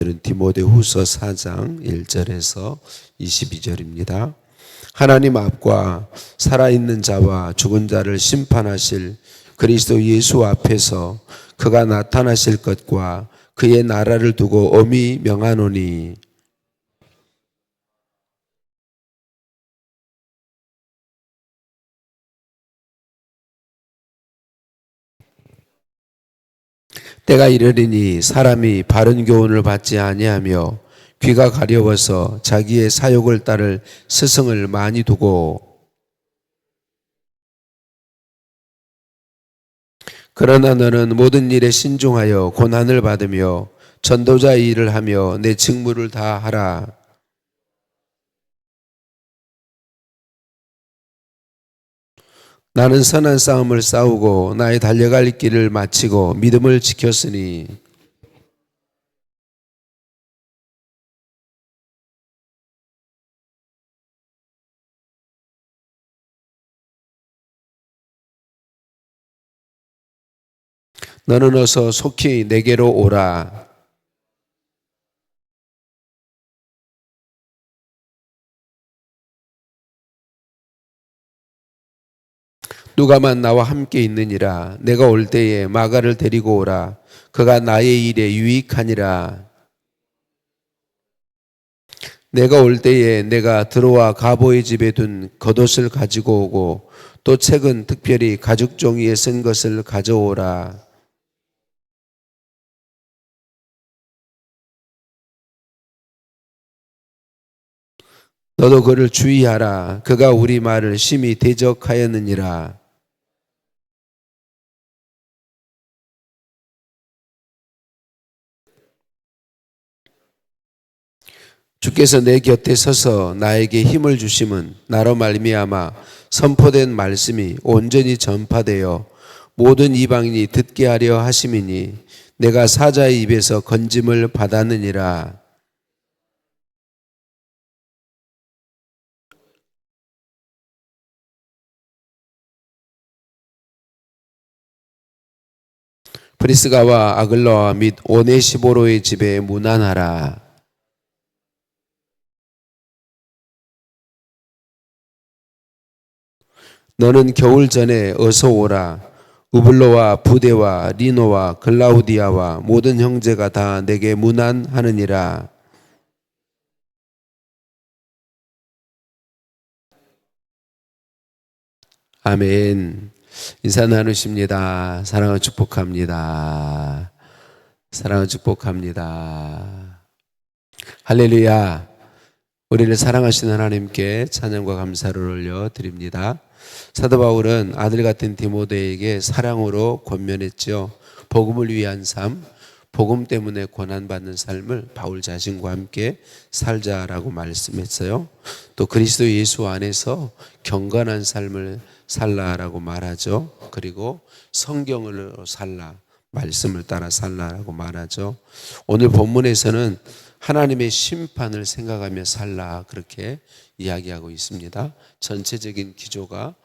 디모데후서 4장 1절에서 22절입니다. 하나님 앞과 살아있는 자와 죽은 자를 심판하실 그리스도 예수 앞에서 그가 나타나실 것과 그의 나라를 두고 엄히 명하노니 때가 이르리니 사람이 바른 교훈을 받지 아니하며 귀가 가려워서 자기의 사욕을 따를 스승을 많이 두고 그러나 너는 모든 일에 신중하여 고난을 받으며 전도자의 일을 하며 내 직무를 다 하라. 나는 선한 싸움을 싸우고 나의 달려갈 길을 마치고 믿음을 지켰으니 너는 어서 속히 내게로 오라. 누가만 나와 함께 있느니라. 내가 올 때에 마가를 데리고 오라. 그가 나의 일에 유익하니라. 내가 올 때에 내가 들어와 가보의 집에 둔 겉옷을 가지고 오고 또 책은 특별히 가죽 종이에 쓴 것을 가져오라. 너도 그를 주의하라. 그가 우리 말을 심히 대적하였느니라. 주께서 내 곁에 서서 나에게 힘을 주심은 나로 말미암아 선포된 말씀이 온전히 전파되어 모든 이방인이 듣게 하려 하심이니 내가 사자의 입에서 건짐을 받았느니라. 프리스가와 아글라와 및 오네시보로의 집에 문안하라. 너는 겨울 전에 어서 오라. 우블로와 부데와 리노와 글라우디아와 모든 형제가 다 내게 문안하느니라. 아멘. 인사 나누십니다. 사랑을 축복합니다. 사랑을 축복합니다. 할렐루야. 우리를 사랑하시는 하나님께 찬양과 감사를 올려드립니다. 사도 바울은 아들 같은 디모데에게 사랑으로 권면했죠. 복음을 위한 삶, 복음 때문에 고난받는 삶을 바울 자신과 함께 살자라고 말씀했어요. 또 그리스도 예수 안에서 경건한 삶을 살라라고 말하죠. 그리고 성경으로 살라, 말씀을 따라 살라라고 말하죠. 오늘 본문에서는 하나님의 심판을 생각하며 살라 그렇게 이야기하고 있습니다. 전체적인 기조가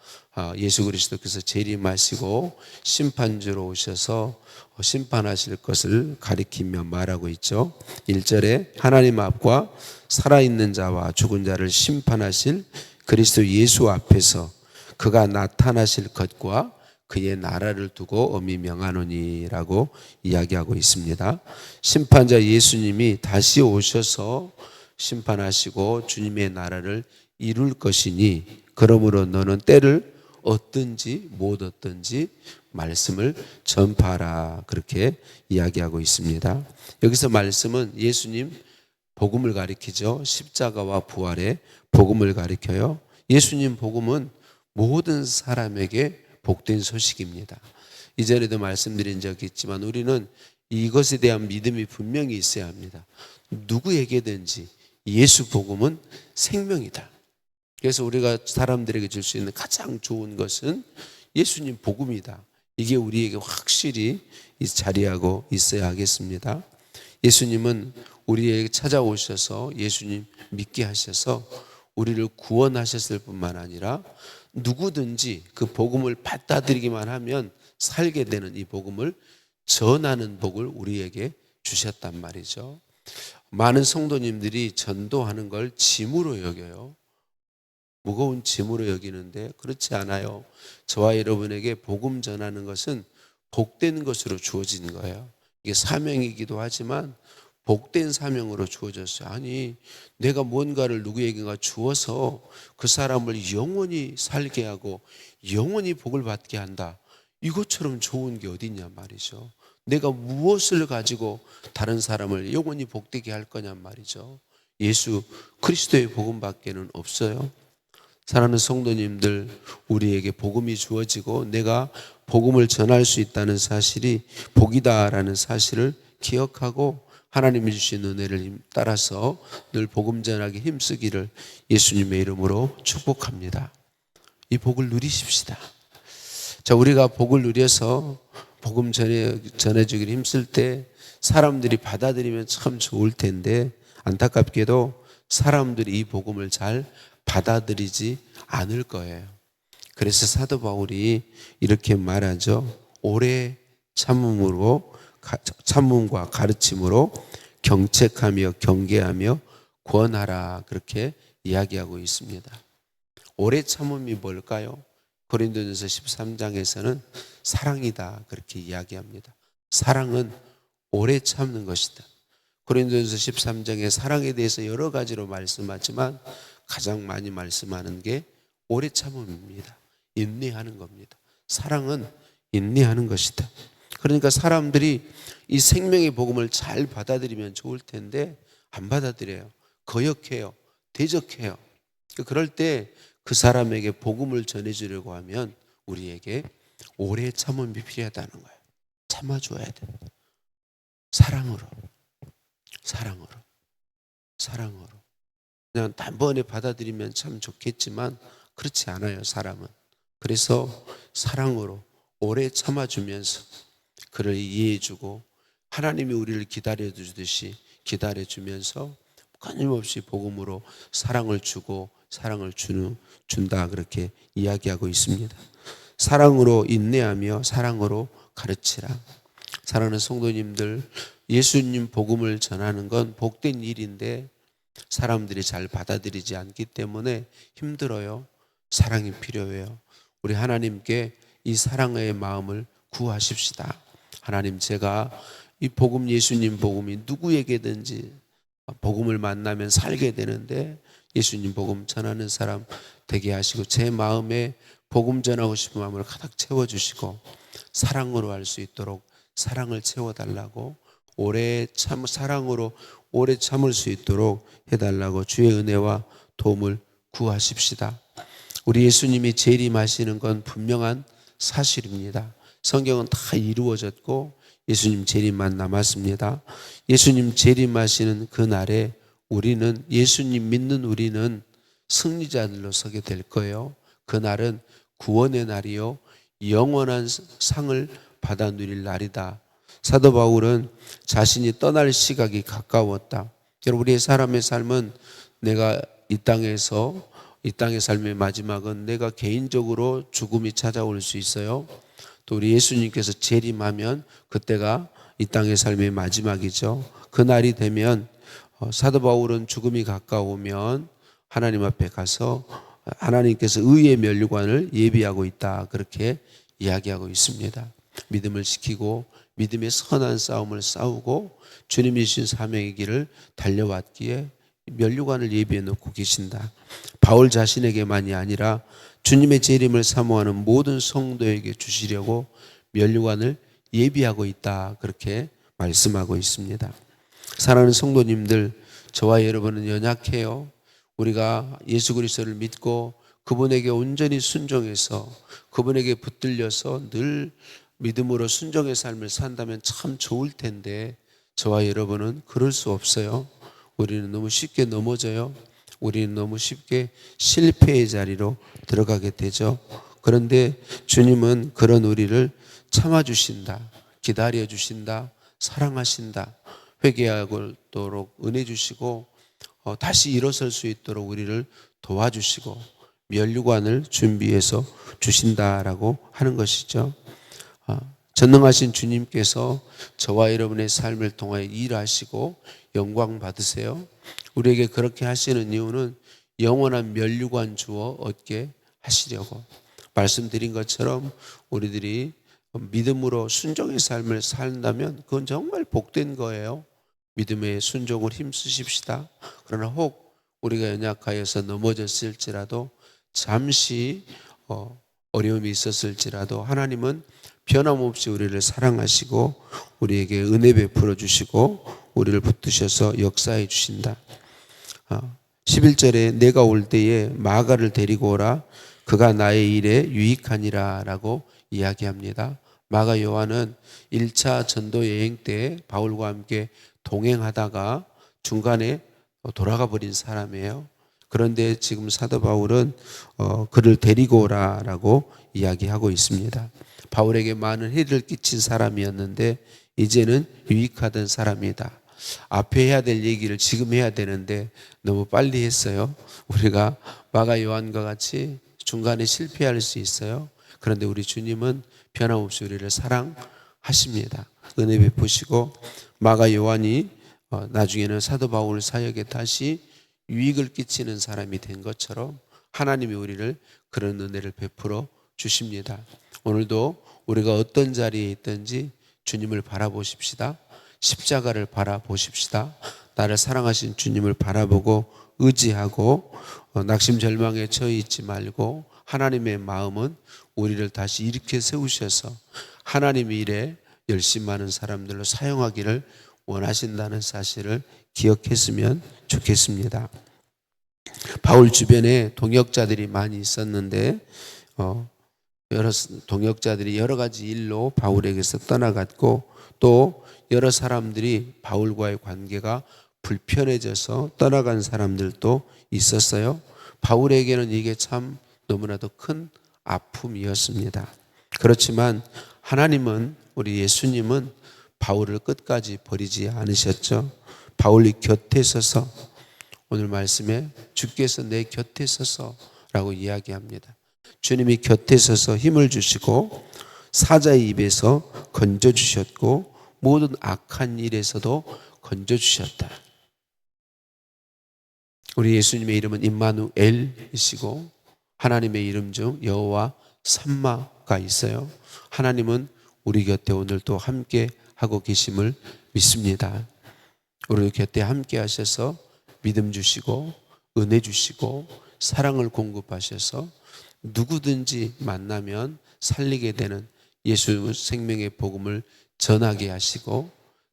예수 그리스도께서 재림하시고 심판주로 오셔서 심판하실 것을 가리키며 말하고 있죠. 1절에 하나님 앞과 살아있는 자와 죽은 자를 심판하실 그리스도 예수 앞에서 그가 나타나실 것과 그의 나라를 두고 엄히 명하노니라고 이야기하고 있습니다. 심판자 예수님이 다시 오셔서 심판하시고 주님의 나라를 이룰 것이니 그러므로 너는 때를 얻든지 못 얻든지 말씀을 전파하라 그렇게 이야기하고 있습니다. 여기서 말씀은 예수님 복음을 가리키죠. 십자가와 부활의 복음을 가리켜요. 예수님 복음은 모든 사람에게 복된 소식입니다. 이전에도 말씀드린 적이 있지만 우리는 이것에 대한 믿음이 분명히 있어야 합니다. 누구에게든지 예수 복음은 생명이다. 그래서 우리가 사람들에게 줄 수 있는 가장 좋은 것은 예수님 복음이다. 이게 우리에게 확실히 자리하고 있어야 하겠습니다. 예수님은 우리에게 찾아오셔서 예수님 믿게 하셔서 우리를 구원하셨을 뿐만 아니라 누구든지 그 복음을 받아들이기만 하면 살게 되는 이 복음을 전하는 복을 우리에게 주셨단 말이죠. 많은 성도님들이 전도하는 걸 짐으로 여겨요. 무거운 짐으로 여기는데 그렇지 않아요. 저와 여러분에게 복음 전하는 것은 복된 것으로 주어진 거예요. 이게 사명이기도 하지만 복된 사명으로 주어졌어요. 아니, 내가 뭔가를 누구에게가 주어서 그 사람을 영원히 살게 하고 영원히 복을 받게 한다. 이것처럼 좋은 게 어디 있냐 말이죠. 내가 무엇을 가지고 다른 사람을 영원히 복되게 할 거냐 말이죠. 예수 그리스도의 복음밖에는 없어요. 사랑하는 성도님들, 우리에게 복음이 주어지고 내가 복음을 전할 수 있다는 사실이 복이다라는 사실을 기억하고 하나님이 주신 은혜를 따라서 늘 복음 전하기 힘쓰기를 예수님의 이름으로 축복합니다. 이 복을 누리십시다. 자, 우리가 복을 누려서 복음 전해주기를 힘쓸 때 사람들이 받아들이면 참 좋을 텐데 안타깝게도 사람들이 이 복음을 잘 받아들이지 않을 거예요. 그래서 사도 바울이 이렇게 말하죠. 오래 참음과 가르침으로 경책하며 경계하며 권하라, 그렇게 이야기하고 있습니다. 오래 참음이 뭘까요? 고린도전서 13장에서는 사랑이다, 그렇게 이야기합니다. 사랑은 오래 참는 것이다. 고린도전서 13장에 사랑에 대해서 여러 가지로 말씀하지만 가장 많이 말씀하는 게 오래 참음입니다. 인내하는 겁니다. 사랑은 인내하는 것이다. 그러니까 사람들이 이 생명의 복음을 잘 받아들이면 좋을 텐데 안 받아들여요. 거역해요. 대적해요. 그럴 때 그 사람에게 복음을 전해주려고 하면 우리에게 오래 참음이 필요하다는 거예요. 참아줘야 됩니다. 사랑으로. 그냥 단번에 받아들이면 참 좋겠지만 그렇지 않아요, 사람은. 그래서 사랑으로 오래 참아주면서 그를 이해해주고 하나님이 우리를 기다려주듯이 기다려주면서 끊임없이 복음으로 사랑을 주고 사랑을 준다, 그렇게 이야기하고 있습니다. 사랑으로 인내하며 사랑으로 가르치라. 사랑하는 성도님들, 예수님 복음을 전하는 건 복된 일인데 사람들이 잘 받아들이지 않기 때문에 힘들어요. 사랑이 필요해요. 우리 하나님께 이 사랑의 마음을 구하십시다. 하나님, 제가 이 복음, 예수님 복음이 누구에게든지 복음을 만나면 살게 되는데 예수님 복음 전하는 사람 되게 하시고 제 마음에 복음 전하고 싶은 마음을 가득 채워주시고 사랑으로 할 수 있도록 사랑을 채워달라고, 사랑으로 오래 참을 수 있도록 해달라고 주의 은혜와 도움을 구하십시다. 우리 예수님이 재림하시는 건 분명한 사실입니다. 성경은 다 이루어졌고 예수님 재림만 남았습니다. 예수님 재림하시는 그날에 우리는, 예수님 믿는 우리는 승리자들로 서게 될 거예요. 그날은 구원의 날이요 영원한 상을 받아 누릴 날이다. 사도 바울은 자신이 떠날 시각이 가까웠다. 여러분, 우리의 사람의 삶은 내가 이 땅의 삶의 마지막은 내가 개인적으로 죽음이 찾아올 수 있어요. 또 우리 예수님께서 재림하면 그때가 이 땅의 삶의 마지막이죠. 그날이 되면 사도 바울은 죽음이 가까우면 하나님 앞에 가서 하나님께서 의의 면류관을 예비하고 있다, 그렇게 이야기하고 있습니다. 믿음을 지키고 믿음의 선한 싸움을 싸우고 주님이 주신 사명의 길을 달려왔기에 면류관을 예비해 놓고 계신다. 바울 자신에게만이 아니라 주님의 재림을 사모하는 모든 성도에게 주시려고 면류관을 예비하고 있다, 그렇게 말씀하고 있습니다. 사랑하는 성도님들, 저와 여러분은 연약해요. 우리가 예수 그리스도를 믿고 그분에게 온전히 순종해서 그분에게 붙들려서 늘 믿음으로 순종의 삶을 산다면 참 좋을 텐데 저와 여러분은 그럴 수 없어요. 우리는 너무 쉽게 넘어져요. 우리는 너무 쉽게 실패의 자리로 들어가게 되죠. 그런데 주님은 그런 우리를 참아주신다, 기다려주신다, 사랑하신다, 회개하도록 은혜 주시고 다시 일어설 수 있도록 우리를 도와주시고 면류관을 준비해서 주신다라고 하는 것이죠. 전능하신 주님께서 저와 여러분의 삶을 통하여 일하시고 영광 받으세요. 우리에게 그렇게 하시는 이유는 영원한 면류관 주어 얻게 하시려고. 말씀드린 것처럼 우리들이 믿음으로 순종의 삶을 산다면 그건 정말 복된 거예요. 믿음의 순종을 힘쓰십시다. 그러나 혹 우리가 연약하여서 넘어졌을지라도 잠시 어려움이 있었을지라도 하나님은 변함없이 우리를 사랑하시고 우리에게 은혜 베풀어 주시고 우리를 붙드셔서 역사해 주신다. 11절에 내가 올 때에 마가를 데리고 오라. 그가 나의 일에 유익하니라 라고 이야기합니다. 마가 요한은 1차 전도 여행 때 바울과 함께 동행하다가 중간에 돌아가 버린 사람이에요. 그런데 지금 사도 바울은 그를 데리고 오라라고 이야기하고 있습니다. 바울에게 많은 해를 끼친 사람이었는데 이제는 유익하던 사람이다. 앞에 해야 될 얘기를 지금 해야 되는데 너무 빨리 했어요. 우리가 마가 요한과 같이 중간에 실패할 수 있어요. 그런데 우리 주님은 변함없이 우리를 사랑하십니다. 은혜 베푸시고 마가 요한이 나중에는 사도 바울 사역에 다시 유익을 끼치는 사람이 된 것처럼 하나님이 우리를 그런 은혜를 베풀어 주십니다. 오늘도 우리가 어떤 자리에 있든지 주님을 바라보십시다. 십자가를 바라보십시다. 나를 사랑하신 주님을 바라보고 의지하고 낙심절망에 처해 있지 말고 하나님의 마음은 우리를 다시 일으켜 세우셔서 하나님의 일에 열심하는 사람들로 사용하기를 원하신다는 사실을 기억했으면 좋겠습니다. 바울 주변에 동역자들이 많이 있었는데 여러 동역자들이 여러 가지 일로 바울에게서 떠나갔고 또 여러 사람들이 바울과의 관계가 불편해져서 떠나간 사람들도 있었어요. 바울에게는 이게 참 너무나도 큰 아픔이었습니다. 그렇지만 하나님은 우리 예수님은 바울을 끝까지 버리지 않으셨죠. 바울이 곁에 서서 오늘 말씀에 주께서 내 곁에 서서라고 이야기합니다. 주님이 곁에 서서 힘을 주시고 사자의 입에서 건져주셨고 모든 악한 일에서도 건져주셨다. 우리 예수님의 이름은 임마누엘이시고 하나님의 이름 중 여호와 삼마가 있어요. 하나님은 우리 곁에 오늘 또 함께 하고 계심을 믿습니다. 우리 곁에 함께 하셔서 믿음 주시고 은혜 주시고 사랑을 공급하셔서 누구든지 만나면 살리게 되는 예수 생명의 복음을 전하게 하시고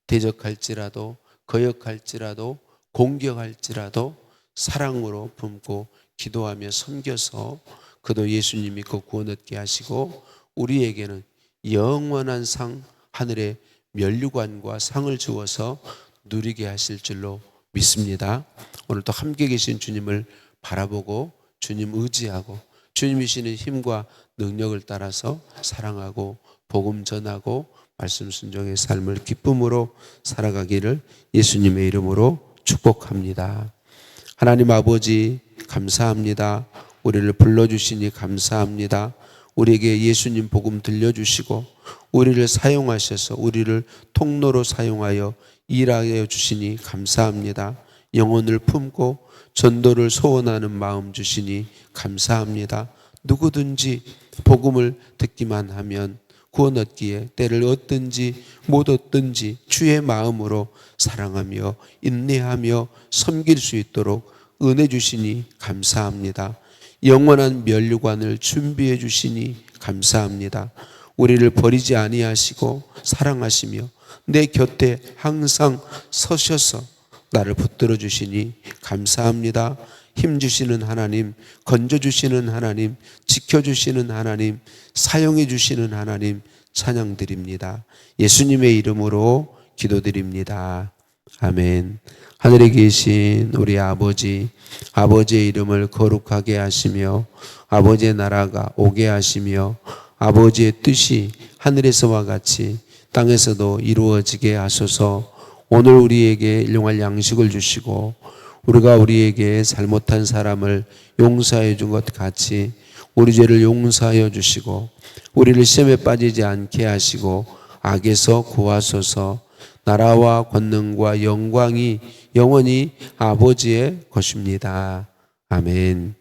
대적할지라도 거역할지라도 공격할지라도 사랑으로 품고 기도하며 섬겨서 그도 예수님 믿고 구원 얻게 하시고 우리에게는 영원한 상 하늘의 면류관과 상을 주어서 누리게 하실 줄로 믿습니다. 오늘도 함께 계신 주님을 바라보고 주님 의지하고 주님이시는 힘과 능력을 따라서 사랑하고 복음 전하고 말씀 순종의 삶을 기쁨으로 살아가기를 예수님의 이름으로 축복합니다. 하나님 아버지 감사합니다. 우리를 불러주시니 감사합니다. 우리에게 예수님 복음 들려주시고 우리를 사용하셔서 우리를 통로로 사용하여 일하여 주시니 감사합니다. 영혼을 품고 전도를 소원하는 마음 주시니 감사합니다. 누구든지 복음을 듣기만 하면 구원 얻기에 때를 얻든지 못 얻든지 주의 마음으로 사랑하며 인내하며 섬길 수 있도록 은혜 주시니 감사합니다. 영원한 면류관을 준비해 주시니 감사합니다. 우리를 버리지 아니하시고 사랑하시며 내 곁에 항상 서셔서 나를 붙들어 주시니 감사합니다. 힘 주시는 하나님, 건져 주시는 하나님, 지켜 주시는 하나님, 사용해 주시는 하나님 찬양드립니다. 예수님의 이름으로 기도드립니다. 아멘. 하늘에 계신 우리 아버지, 아버지의 이름을 거룩하게 하시며 아버지의 나라가 오게 하시며 아버지의 뜻이 하늘에서와 같이 땅에서도 이루어지게 하소서. 오늘 우리에게 일용할 양식을 주시고 우리가 우리에게 잘못한 사람을 용서해 준 것 같이 우리 죄를 용서하여 주시고 우리를 시험에 빠지지 않게 하시고 악에서 구하소서. 나라와 권능과 영광이 영원히 아버지의 것입니다. 아멘.